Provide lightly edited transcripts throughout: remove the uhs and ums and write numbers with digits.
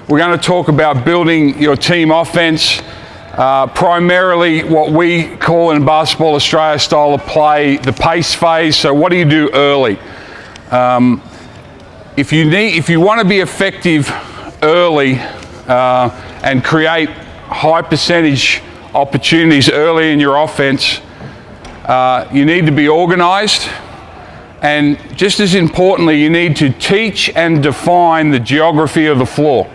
We're going to talk about building your team offense, primarily what we call in Basketball Australia style of play, the pace phase. So what do you do early? If you want to be effective early and create high percentage opportunities early in your offense, you need to be organized, and just as importantly, you need to teach and define the geography of the floor.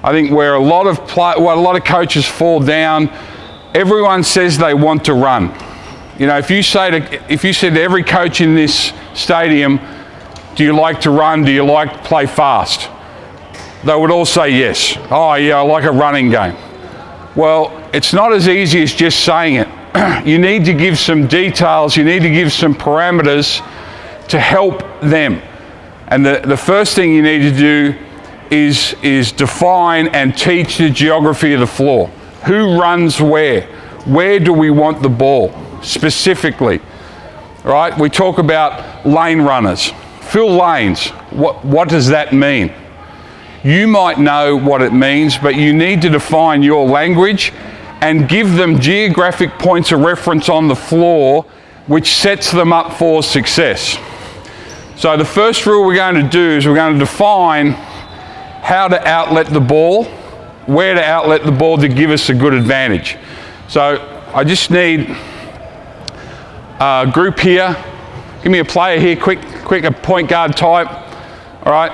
I think where a lot of coaches fall down, everyone says they want to run. You know, if you said to every coach in this stadium, do you like to run? Do you like to play fast? They would all say yes. Oh yeah, I like a running game. Well, it's not as easy as just saying it. You need to give some details, you need to give some parameters to help them. And the first thing you need to do is define and teach the geography of the floor. Who runs where? Where do we want the ball specifically? Right? We talk about lane runners. Fill lanes. What does that mean? You might know what it means, but you need to define your language and give them geographic points of reference on the floor which sets them up for success. So the first rule we're going to do is we're going to define how to outlet the ball, where to outlet the ball to give us a good advantage. So I just need a group here. Give me a player here, quick, a point guard type. All right.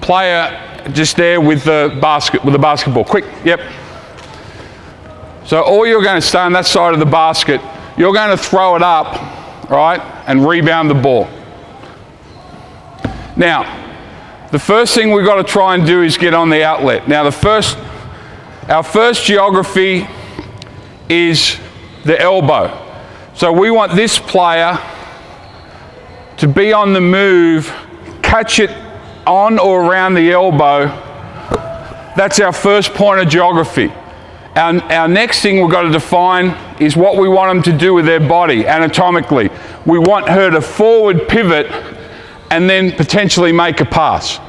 Player just there with the basketball. Quick, yep. So all you're going to stay on that side of the basket, you're going to throw it up, right, and rebound the ball. Now, the first thing we've got to try and do is get on the outlet. Now, our first geography is the elbow. So we want this player to be on the move, catch it on or around the elbow. That's our first point of geography. Our next thing we've got to define is what we want them to do with their body anatomically. We want her to forward pivot and then potentially make a pass.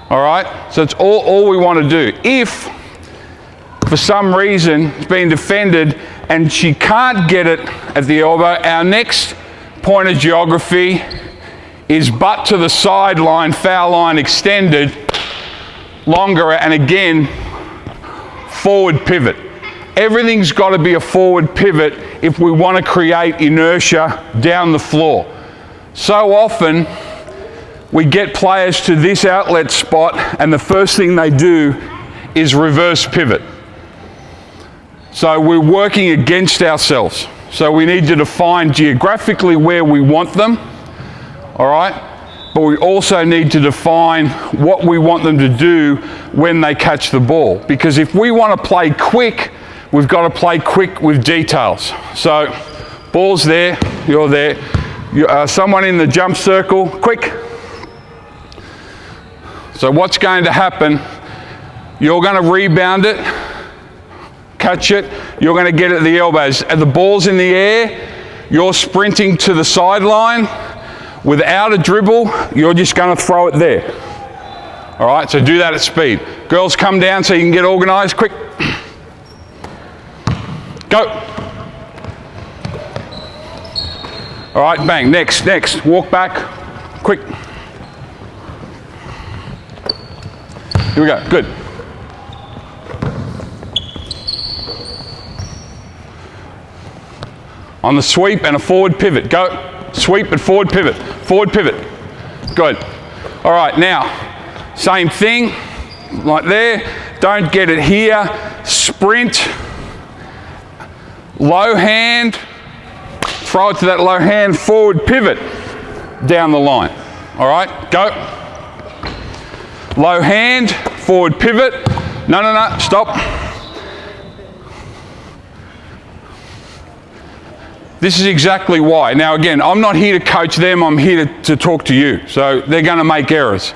All right? So it's all we want to do. If for some reason it's being defended and she can't get it at the elbow, our next point of geography is butt to the sideline, foul line extended, longer, and again, forward pivot. Everything's got to be a forward pivot if we want to create inertia down the floor. So often, we get players to this outlet spot and the first thing they do is reverse pivot. So we're working against ourselves. So we need to define geographically where we want them, all right? But we also need to define what we want them to do when they catch the ball. Because if we want to play quick, we've got to play quick with details. So ball's there, you're there. Someone in the jump circle, quick. So what's going to happen, you're going to rebound it, catch it, you're going to get it at the elbows. And the ball's in the air, you're sprinting to the sideline. Without a dribble, you're just going to throw it there. All right, so do that at speed. Girls, come down so you can get organized. Quick. Go. All right, bang. Next. Walk back. Quick. Here we go. Good. On the sweep and a forward pivot. Go. Sweep and forward pivot. Forward pivot. Good. All right, now, same thing, like there. Don't get it here. Sprint. Low hand. Throw it to that low hand. Forward pivot down the line. All right, go. Low hand. Forward pivot. No, stop. This is exactly why. Now again, I'm not here to coach them, I'm here to talk to you. So they're going to make errors.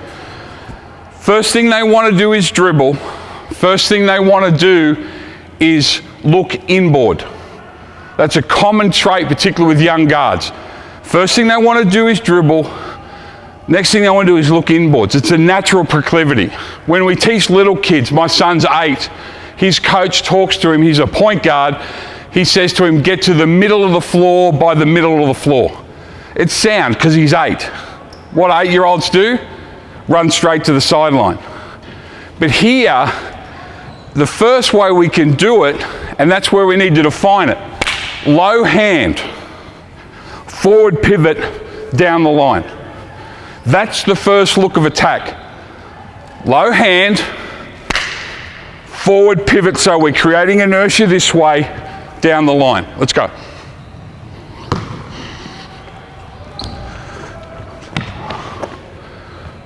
First thing they want to do is dribble. First thing they want to do is look inboard. That's a common trait, particularly with young guards. First thing they want to do is dribble. Next thing I want to do is look inboards. It's a natural proclivity. When we teach little kids, my son's 8, his coach talks to him, he's a point guard, he says to him, get to the middle of the floor by the middle of the floor. It's sound because he's 8. What 8-year-olds do? Run straight to the sideline. But here, the first way we can do it, and that's where we need to define it, low hand, forward pivot down the line. That's the first look of attack. Low hand, forward pivot, so we're creating inertia this way, down the line. Let's go.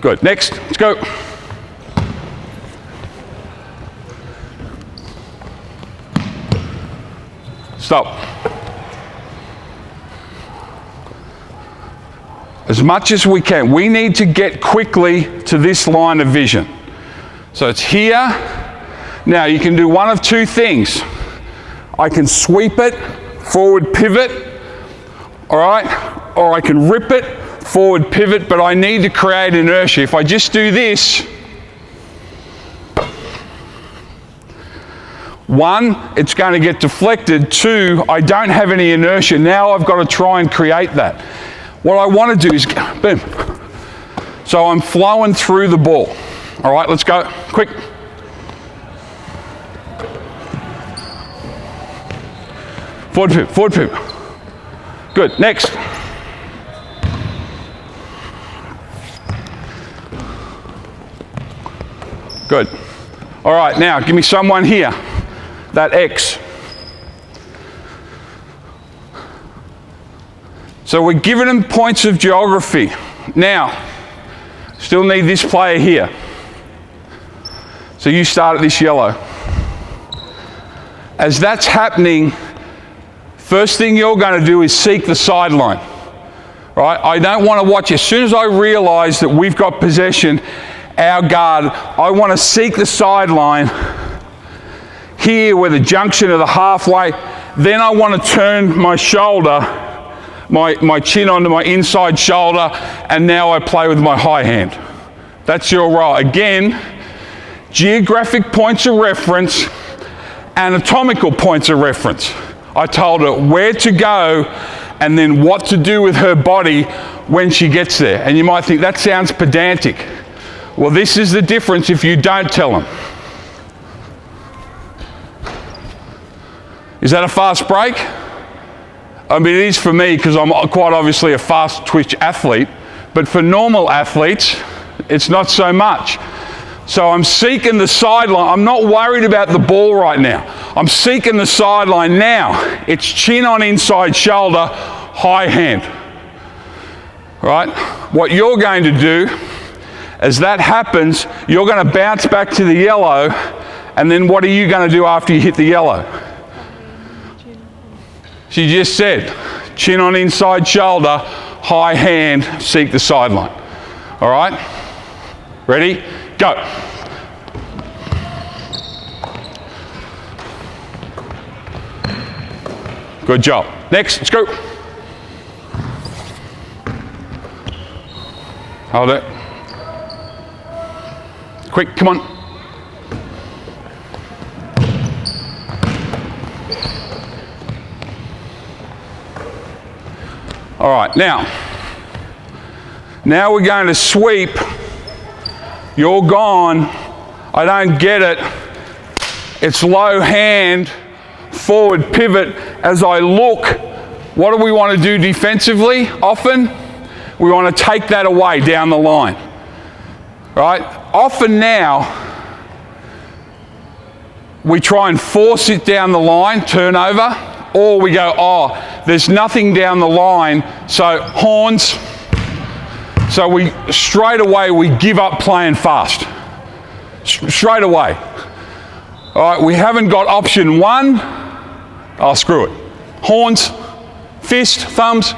Good, next, let's go. Stop. As much as we can. We need to get quickly to this line of vision. So it's here. Now you can do one of two things. I can sweep it, forward pivot, all right? Or I can rip it, forward pivot, but I need to create inertia. If I just do this, 1, it's going to get deflected. 2, I don't have any inertia. Now I've got to try and create that. What I want to do is, boom. So I'm flowing through the ball. All right, let's go, quick. Forward pivot, forward pivot. Good, next. Good. All right, now give me someone here. That X. So we're giving them points of geography. Now, still need this player here. So you start at this yellow. As that's happening, first thing you're going to do is seek the sideline. Right? I don't want to watch. As soon as I realise that we've got possession, our guard, I want to seek the sideline here where the junction of the halfway. Then I want to turn my shoulder, my chin onto my inside shoulder, and now I play with my high hand. That's your role. Again, geographic points of reference, anatomical points of reference. I told her where to go and then what to do with her body when she gets there. And you might think that sounds pedantic. Well, this is the difference if you don't tell them. Is that a fast break? I mean, it is for me because I'm quite obviously a fast twitch athlete, but for normal athletes, it's not so much. So I'm seeking the sideline. I'm not worried about the ball right now. I'm seeking the sideline now. It's chin on inside shoulder, high hand. Right? What you're going to do, as that happens, you're going to bounce back to the yellow, and then what are you going to do after you hit the yellow? She just said, chin on inside shoulder, high hand, seek the sideline. All right? Ready? Go. Good job. Next, let's go. Hold it. Quick, come on. All right, now we're going to sweep. You're gone. I don't get it. It's low hand, forward pivot. As I look, what do we want to do defensively? Often, we want to take that away down the line. Right? Often now, we try and force it down the line, turnover, or we go, oh, there's nothing down the line, so horns. So we straight away we give up playing fast. Straight away. All right, we haven't got option 1. Oh, screw it. Horns, fist, thumbs,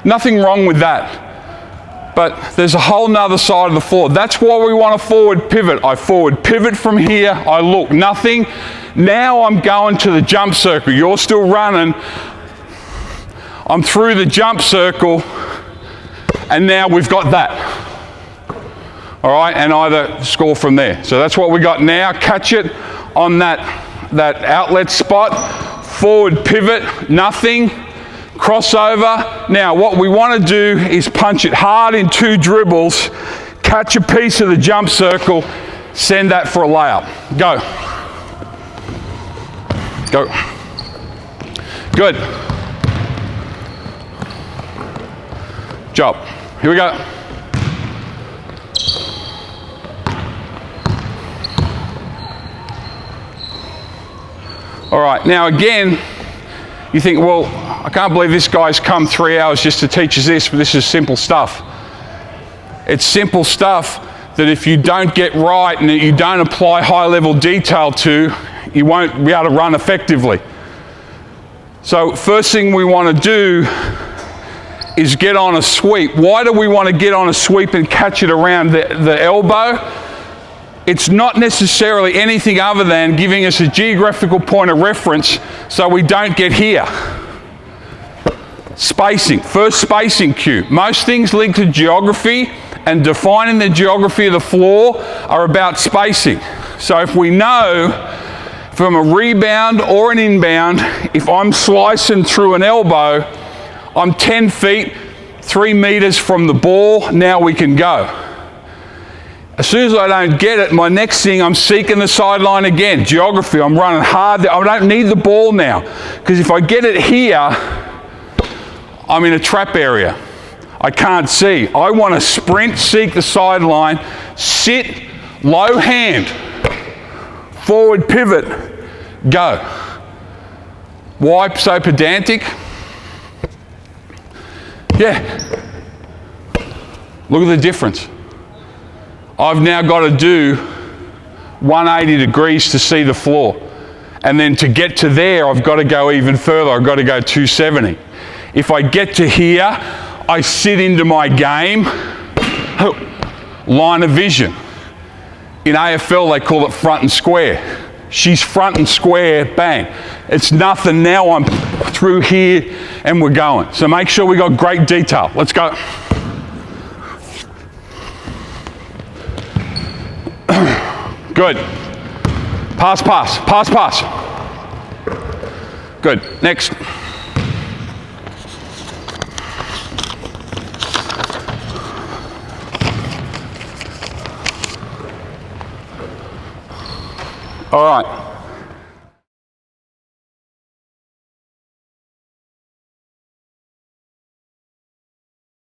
nothing wrong with that. But there's a whole nother side of the floor. That's why we want a forward pivot. I forward pivot from here, I look, nothing. Now I'm going to the jump circle. You're still running. I'm through the jump circle, and now we've got that. all right, and either score from there. So that's what we got now. Catch it on that outlet spot, forward pivot, nothing, crossover. Now what we want to do is punch it hard in 2 dribbles, catch a piece of the jump circle, send that for a layup. Go. Go. Good. Job. Here we go. All right, now again, you think, well, I can't believe this guy's come 3 hours just to teach us this, but this is simple stuff. It's simple stuff that if you don't get right and that you don't apply high-level detail to, you won't be able to run effectively. So first thing we want to do is get on a sweep. Why do we want to get on a sweep and catch it around the elbow? It's not necessarily anything other than giving us a geographical point of reference so we don't get here. Spacing, first spacing cue. Most things linked to geography and defining the geography of the floor are about spacing. So if we know from a rebound or an inbound, if I'm slicing through an elbow, I'm 10 feet, 3 meters from the ball, now we can go. As soon as I don't get it, my next thing, I'm seeking the sideline again. Geography, I'm running hard. I don't need the ball now. Because if I get it here, I'm in a trap area. I can't see. I want to sprint, seek the sideline, sit, low hand, forward pivot, go. Why so pedantic? Yeah. Look at the difference. I've now got to do 180 degrees to see the floor. And then to get to there, I've got to go even further. I've got to go 270. If I get to here, I sit into my game, line of vision. In AFL, they call it front and square. She's front and square, bang. It's nothing, now I'm through here and we're going. So make sure we got great detail. Let's go. Good. Pass, pass, pass, pass. Good. Next. All right.